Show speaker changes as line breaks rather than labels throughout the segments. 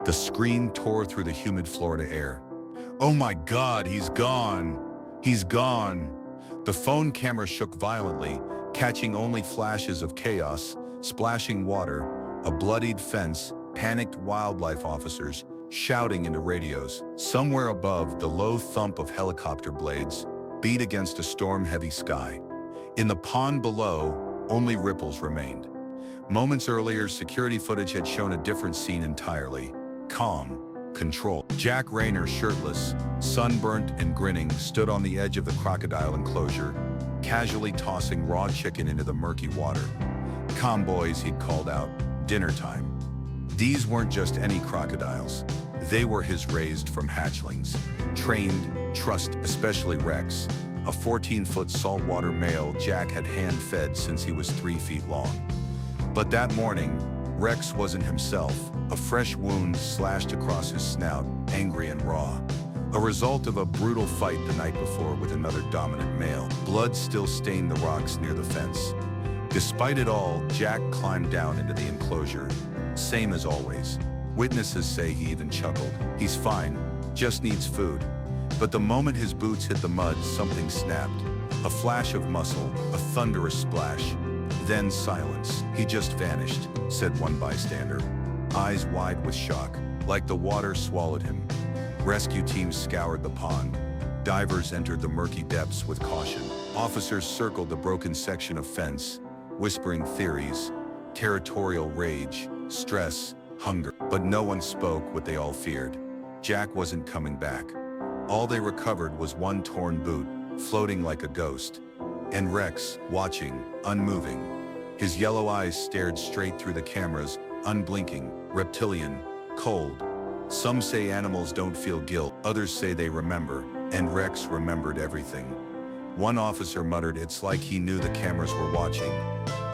The scream tore through the humid Florida air. "Oh my God, he's gone! He's gone!" The phone camera shook violently, catching only flashes of chaos, splashing water, a bloodied fence, panicked wildlife officers, shouting into radios. Somewhere above, the low thump of helicopter blades beat against a storm-heavy sky. In the pond below, only ripples remained. Moments earlier, security footage had shown a different scene entirely. Calm, control. Jack Rayner, shirtless, sunburnt and grinning, stood on the edge of the crocodile enclosure, casually tossing raw chicken into the murky water. "Come, boys," he'd called out. "Dinner time." These weren't just any crocodiles. They were his raised from hatchlings. Trained, trusted, especially Rex, a 14-foot saltwater male Jack had hand-fed since he was 3 feet long. But that morning, Rex wasn't himself. A fresh wound slashed across his snout, angry and raw. A result of a brutal fight the night before with another dominant male. Blood still stained the rocks near the fence. Despite it all, Jack climbed down into the enclosure. Same as always. Witnesses say he even chuckled. "He's fine, just needs food." But the moment his boots hit the mud, something snapped. A flash of muscle, a thunderous splash. Then silence. "He just vanished," said one bystander, eyes wide with shock, like the water swallowed him. Rescue teams scoured the pond. Divers entered the murky depths with caution. Officers circled the broken section of fence, whispering theories, territorial rage, stress, hunger. But no one spoke what they all feared. Jack wasn't coming back. All they recovered was one torn boot, floating like a ghost. And Rex, watching, unmoving. His yellow eyes stared straight through the cameras, unblinking, reptilian, cold. Some say animals don't feel guilt, others say they remember, and Rex remembered everything. One officer muttered, "It's like he knew the cameras were watching."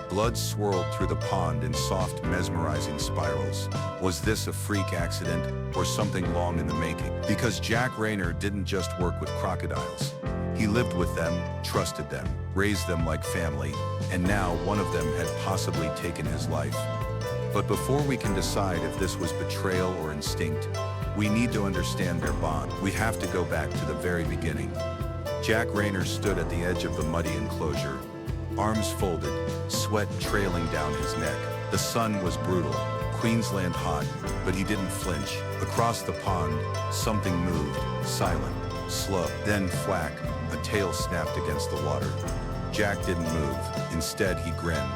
Blood swirled through the pond in soft, mesmerizing spirals. Was this a freak accident, or something long in the making? Because Jack Rayner didn't just work with crocodiles. He lived with them, trusted them, raised them like family, and now one of them had possibly taken his life. But before we can decide if this was betrayal or instinct, we need to understand their bond. We have to go back to the very beginning. Jack Rayner stood at the edge of the muddy enclosure, arms folded, sweat trailing down his neck. The sun was brutal, Queensland hot, but he didn't flinch. Across the pond, something moved, silent, slow. Then thwack, a tail snapped against the water. Jack didn't move. Instead, he grinned.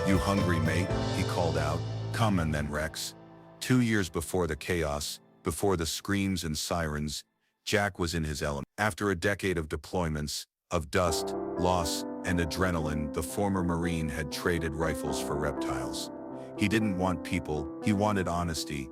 "You hungry, mate?" he called out. "Come." And then Rex. 2 years before the chaos, before the screams and sirens, Jack was in his element. After a decade of deployments, of dust, loss, and adrenaline, the former Marine had traded rifles for reptiles. He didn't want people, he wanted honesty.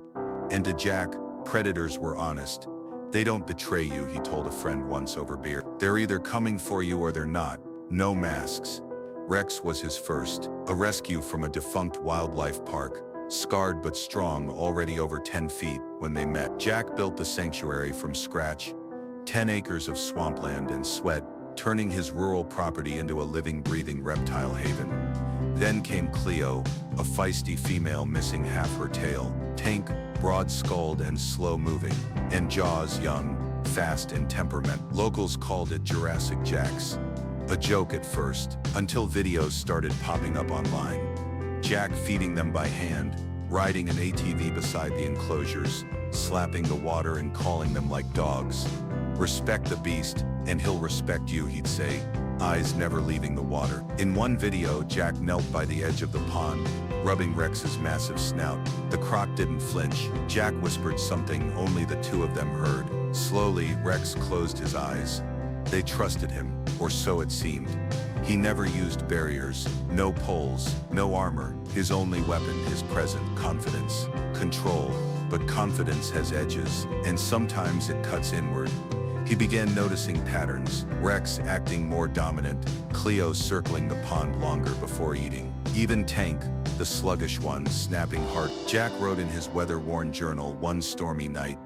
And to Jack, predators were honest. "They don't betray you," he told a friend once over beer. "They're either coming for you or they're not. No masks." Rex was his first, a rescue from a defunct wildlife park, scarred but strong, already over 10 feet when they met. Jack built the sanctuary from scratch, 10 acres of swampland and sweat, turning his rural property into a living, breathing reptile haven. Then came Cleo, a feisty female missing half her tail, Tank, broad-skulled and slow-moving, and Jaws, young, fast and temperament. Locals called it Jurassic Jacks. A joke at first, until videos started popping up online. Jack feeding them by hand, riding an ATV beside the enclosures, slapping the water and calling them like dogs. "Respect the beast, and he'll respect you," he'd say, eyes never leaving the water. In one video, Jack knelt by the edge of the pond, rubbing Rex's massive snout. The croc didn't flinch. Jack whispered something only the two of them heard. Slowly, Rex closed his eyes. They trusted him, or so it seemed. He never used barriers, no poles, no armor. His only weapon, his present confidence, control. But confidence has edges, and sometimes it cuts inward. He began noticing patterns, Rex acting more dominant, Cleo circling the pond longer before eating. Even Tank, the sluggish one, snapping hard. Jack wrote in his weather-worn journal one stormy night,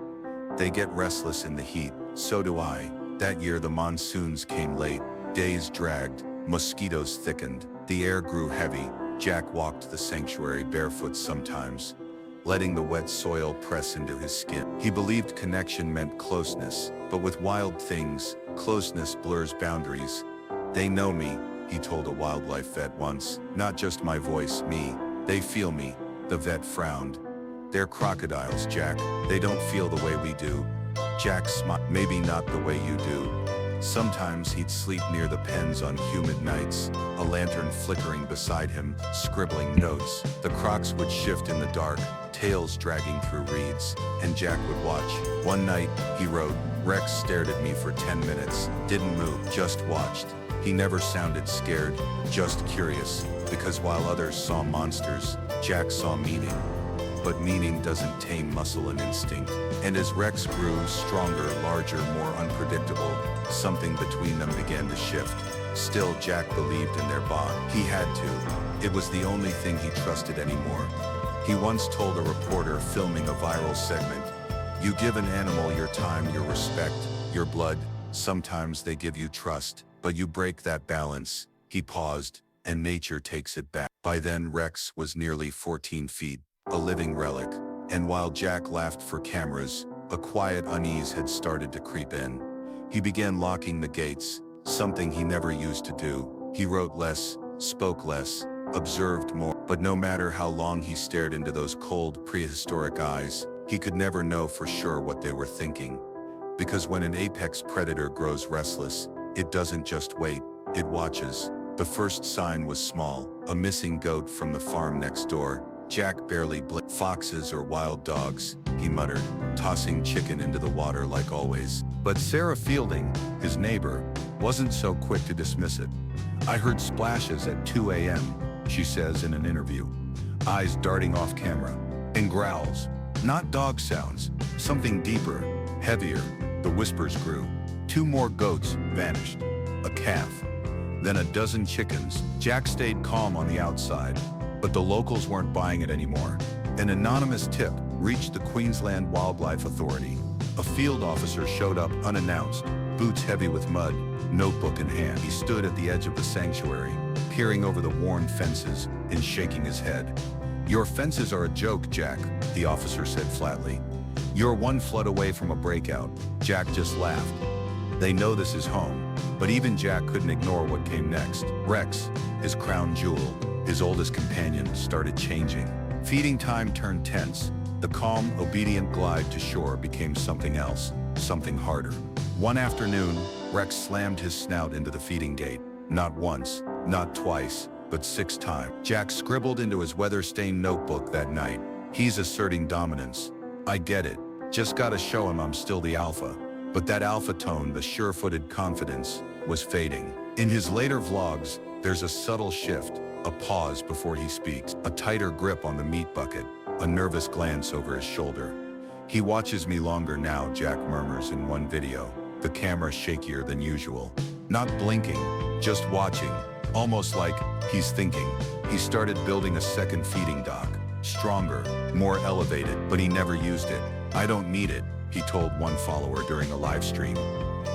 "They get restless in the heat, so do I." That year the monsoons came late, days dragged, mosquitoes thickened, the air grew heavy. Jack walked the sanctuary barefoot sometimes, letting the wet soil press into his skin. He believed connection meant closeness, but with wild things, closeness blurs boundaries. They know me, he told a wildlife vet once. Not just my voice, me. They feel me. The vet frowned. They're crocodiles, Jack. They don't feel the way we do. Jack smiled. Maybe not the way you do. Sometimes he'd sleep near the pens on humid nights, a lantern flickering beside him, scribbling notes. The Crocs would shift in the dark, tails dragging through reeds, and Jack would watch. One night, he wrote, Rex stared at me for 10 minutes, didn't move, just watched. He never sounded scared, just curious, because while others saw monsters, Jack saw meaning. But meaning doesn't tame muscle and instinct. And as Rex grew stronger, larger, more unpredictable, something between them began to shift. Still, Jack believed in their bond. He had to. It was the only thing he trusted anymore. He once told a reporter filming a viral segment, "You give an animal your time, your respect, your blood. Sometimes they give you trust, but you break that balance." He paused, and nature takes it back. By then, Rex was nearly 14 feet. A living relic, and while Jack laughed for cameras, a quiet unease had started to creep in. He began locking the gates, something he never used to do. He wrote less, spoke less, observed more. But no matter how long he stared into those cold, prehistoric eyes, he could never know for sure what they were thinking. Because when an apex predator grows restless, it doesn't just wait, it watches. The first sign was small, a missing goat from the farm next door. Jack barely blinked. Foxes or wild dogs, he muttered, tossing chicken into the water like always. But Sarah Fielding, his neighbor, wasn't so quick to dismiss it. "I heard splashes at 2 a.m., she says in an interview, eyes darting off camera, and growls. Not dog sounds, something deeper, heavier. The whispers grew. 2 more goats vanished. A calf. Then a dozen chickens. Jack stayed calm on the outside. But the locals weren't buying it anymore. An anonymous tip reached the Queensland Wildlife Authority. A field officer showed up unannounced, boots heavy with mud, notebook in hand. He stood at the edge of the sanctuary, peering over the worn fences and shaking his head. "Your fences are a joke, Jack," the officer said flatly. "You're 1 flood away from a breakout." Jack just laughed. They know this is home, but even Jack couldn't ignore what came next. Rex, his crown jewel, his oldest companion, started changing. Feeding time turned tense. The calm, obedient glide to shore became something else, something harder. One afternoon, Rex slammed his snout into the feeding gate. Not once, not twice, but 6 times. Jack scribbled into his weather-stained notebook that night. "He's asserting dominance. I get it. Just gotta show him I'm still the alpha." But that alpha tone, the sure-footed confidence, was fading. In his later vlogs, there's a subtle shift. A pause before he speaks, a tighter grip on the meat bucket, a nervous glance over his shoulder. "He watches me longer now," Jack murmurs in one video, the camera shakier than usual. Not blinking, just watching, almost like he's thinking. He started building a second feeding dock, stronger, more elevated, but he never used it. "I don't need it," he told one follower during a live stream.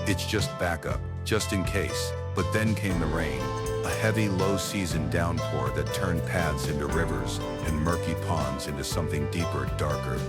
"It's just backup, just in case." But then came the rain. A heavy, low-season downpour that turned paths into rivers and murky ponds into something deeper, darker.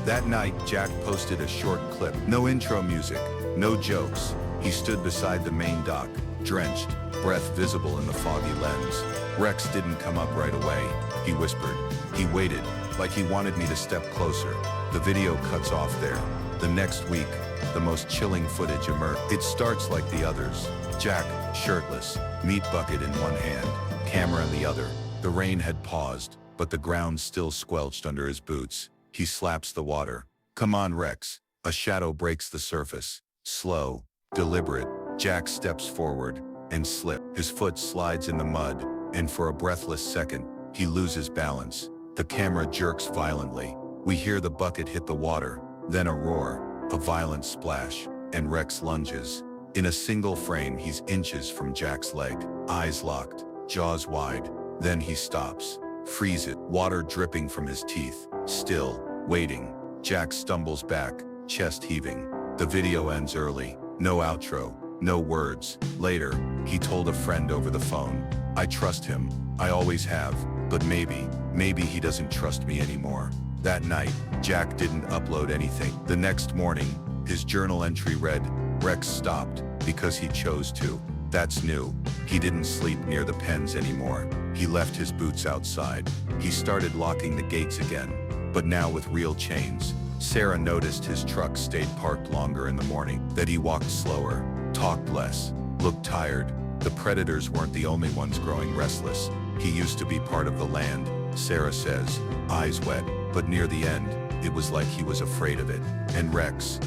That night, Jack posted a short clip. No intro music, no jokes. He stood beside the main dock, drenched, breath visible in the foggy lens. Rex didn't come up right away, he whispered. He waited, like he wanted me to step closer. The video cuts off there. The next week, the most chilling footage emerged. It starts like the others. Jack, shirtless, meat bucket in one hand, camera in the other. The rain had paused, but the ground still squelched under his boots. He slaps the water. "Come on, Rex." A shadow breaks the surface. Slow, deliberate. Jack steps forward and slips. His foot slides in the mud, and for a breathless second, he loses balance. The camera jerks violently. We hear the bucket hit the water, then a roar, a violent splash, and Rex lunges. In a single frame, he's inches from Jack's leg, eyes locked, jaws wide. Then he stops, freezes, water dripping from his teeth, still, waiting. Jack stumbles back, chest heaving. The video ends early, no outro, no words. Later, he told a friend over the phone, "I trust him, I always have, but maybe he doesn't trust me anymore." That night, Jack didn't upload anything. The next morning, his journal entry read, Rex stopped because he chose to. That's new. He didn't sleep near the pens anymore. He left his boots outside. He started locking the gates again, but now with real chains. Sarah noticed his truck stayed parked longer in the morning, that he walked slower, talked less, looked tired. The predators weren't the only ones growing restless. He used to be part of the land, Sarah says, eyes wet, but near the end, it was like he was afraid of it. And Rex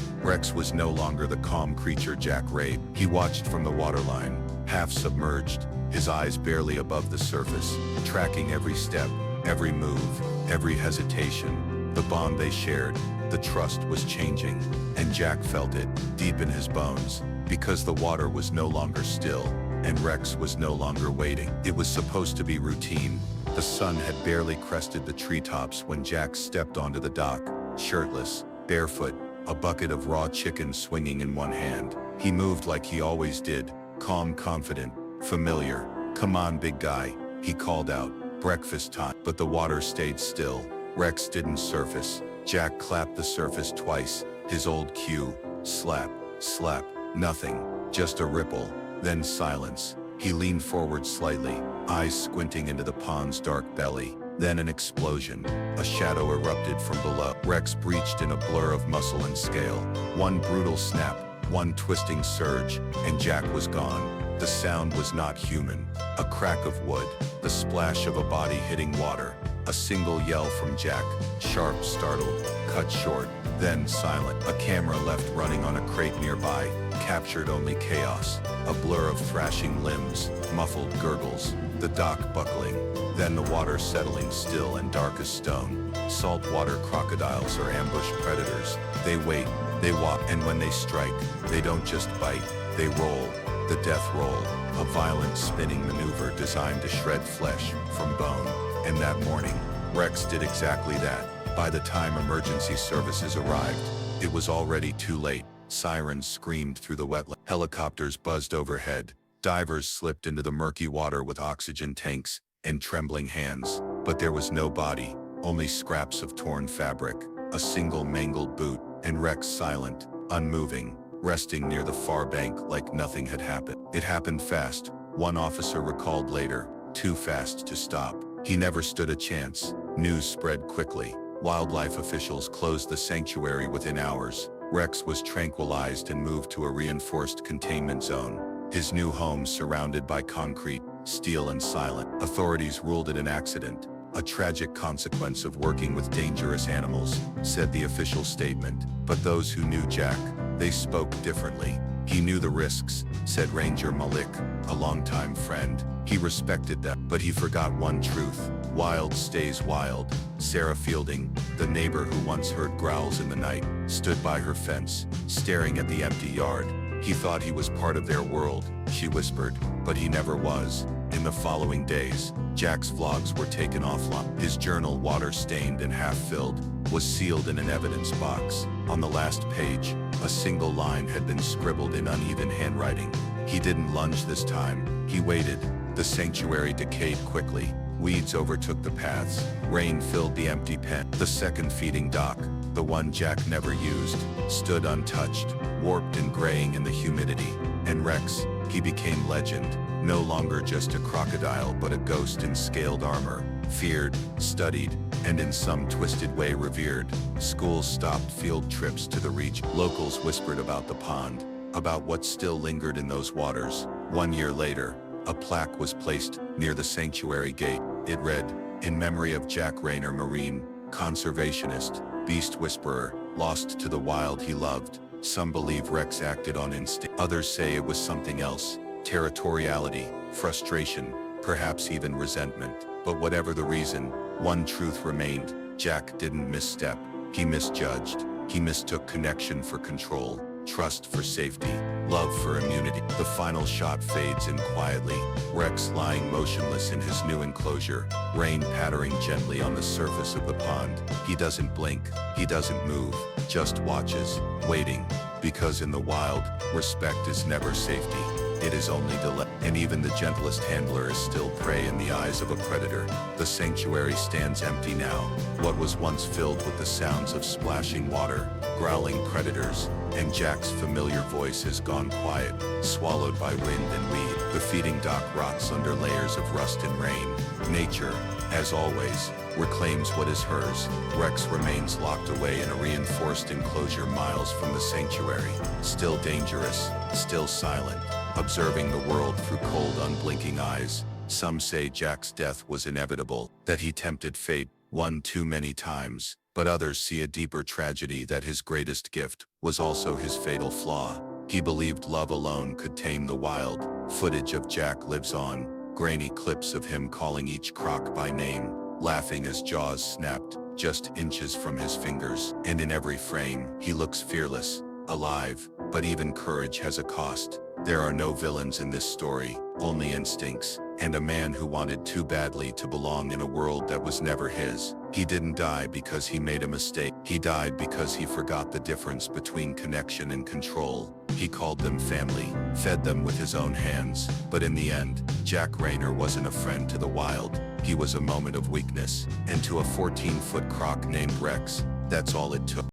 was no longer the calm creature Jack raved. He watched from the waterline, half submerged, his eyes barely above the surface, tracking every step, every move, every hesitation. The bond they shared, the trust was changing, and Jack felt it, deep in his bones, because the water was no longer still, and Rex was no longer waiting. It was supposed to be routine. The sun had barely crested the treetops when Jack stepped onto the dock, shirtless, barefoot, a bucket of raw chicken swinging in one hand. He moved like he always did, calm, confident, familiar. Come on, big guy, he called out, breakfast time. But the water stayed still. Rex didn't surface. Jack clapped the surface twice, his old cue, slap, slap, nothing, just a ripple, then silence. He leaned forward slightly, eyes squinting into the pond's dark belly. Then an explosion. A shadow erupted from below. Rex breached in a blur of muscle and scale. One brutal snap, one twisting surge, and Jack was gone. The sound was not human. A crack of wood, the splash of a body hitting water. A single yell from Jack, sharp, startled, cut short, then silent. A camera left running on a crate nearby, captured only chaos. A blur of thrashing limbs, muffled gurgles, the dock buckling, then the water settling still and dark as stone. Saltwater crocodiles are ambush predators. They wait, they walk, and when they strike, they don't just bite, they roll. The death roll, a violent spinning maneuver designed to shred flesh from bone. And that morning, Rex did exactly that. By the time emergency services arrived, it was already too late. Sirens screamed through the wetland. Helicopters buzzed overhead. Divers slipped into the murky water with oxygen tanks and trembling hands. But there was no body, only scraps of torn fabric, a single mangled boot, and Rex silent, unmoving, resting near the far bank like nothing had happened. It happened fast, one officer recalled later, too fast to stop. He never stood a chance. News spread quickly. Wildlife officials closed the sanctuary within hours. Rex was tranquilized and moved to a reinforced containment zone. His new home surrounded by concrete, steel and silent. Authorities ruled it an accident, a tragic consequence of working with dangerous animals, said the official statement. But those who knew Jack, they spoke differently. He knew the risks, said Ranger Malik, a longtime friend. He respected them, but he forgot one truth. Wild stays wild. Sarah Fielding, the neighbor who once heard growls in the night, stood by her fence, staring at the empty yard. He thought he was part of their world, she whispered, but he never was. In the following days, Jack's vlogs were taken offline. His journal, water-stained and half-filled, was sealed in an evidence box. On the last page, a single line had been scribbled in uneven handwriting. He didn't lunge this time. He waited. The sanctuary decayed quickly. Weeds overtook the paths. Rain filled the empty pen. The second feeding dock, the one Jack never used, stood untouched, warped and graying in the humidity. And Rex, he became legend. No longer just a crocodile but a ghost in scaled armor, feared, studied, and in some twisted way revered. Schools stopped field trips to the reach. Locals whispered about the pond, about what still lingered in those waters. 1 year later, a plaque was placed near the sanctuary gate. It read, "In memory of Jack Rayner, Marine, conservationist, beast whisperer, lost to the wild he loved." Some believe Rex acted on instinct. Others say it was something else. Territoriality, frustration, perhaps even resentment. But whatever the reason, one truth remained. Jack didn't misstep. He misjudged. He mistook connection for control, trust for safety, love for immunity. The final shot fades in quietly. Rex lying motionless in his new enclosure, rain pattering gently on the surface of the pond. He doesn't blink. He doesn't move. Just watches, waiting. Because in the wild, respect is never safety. It is only delay. And even the gentlest handler is still prey in the eyes of a predator. The sanctuary stands empty now. What was once filled with the sounds of splashing water, growling predators, and Jack's familiar voice has gone quiet, swallowed by wind and weed. The feeding dock rots under layers of rust and rain. Nature, as always, reclaims what is hers. Rex remains locked away in a reinforced enclosure miles from the sanctuary, still dangerous, still silent, observing the world through cold, unblinking eyes. Some say Jack's death was inevitable, that he tempted fate one too many times, but others see a deeper tragedy, that his greatest gift was also his fatal flaw. He believed love alone could tame the wild. Footage of Jack lives on, grainy clips of him calling each croc by name, laughing as jaws snapped, just inches from his fingers. And in every frame, he looks fearless, alive, but even courage has a cost. There are no villains in this story, only instincts, and a man who wanted too badly to belong in a world that was never his. He didn't die because he made a mistake. He died because he forgot the difference between connection and control. He called them family, fed them with his own hands, but in the end, Jack Rayner wasn't a friend to the wild. He was a moment of weakness, and to a 14-foot croc named Rex, that's all it took.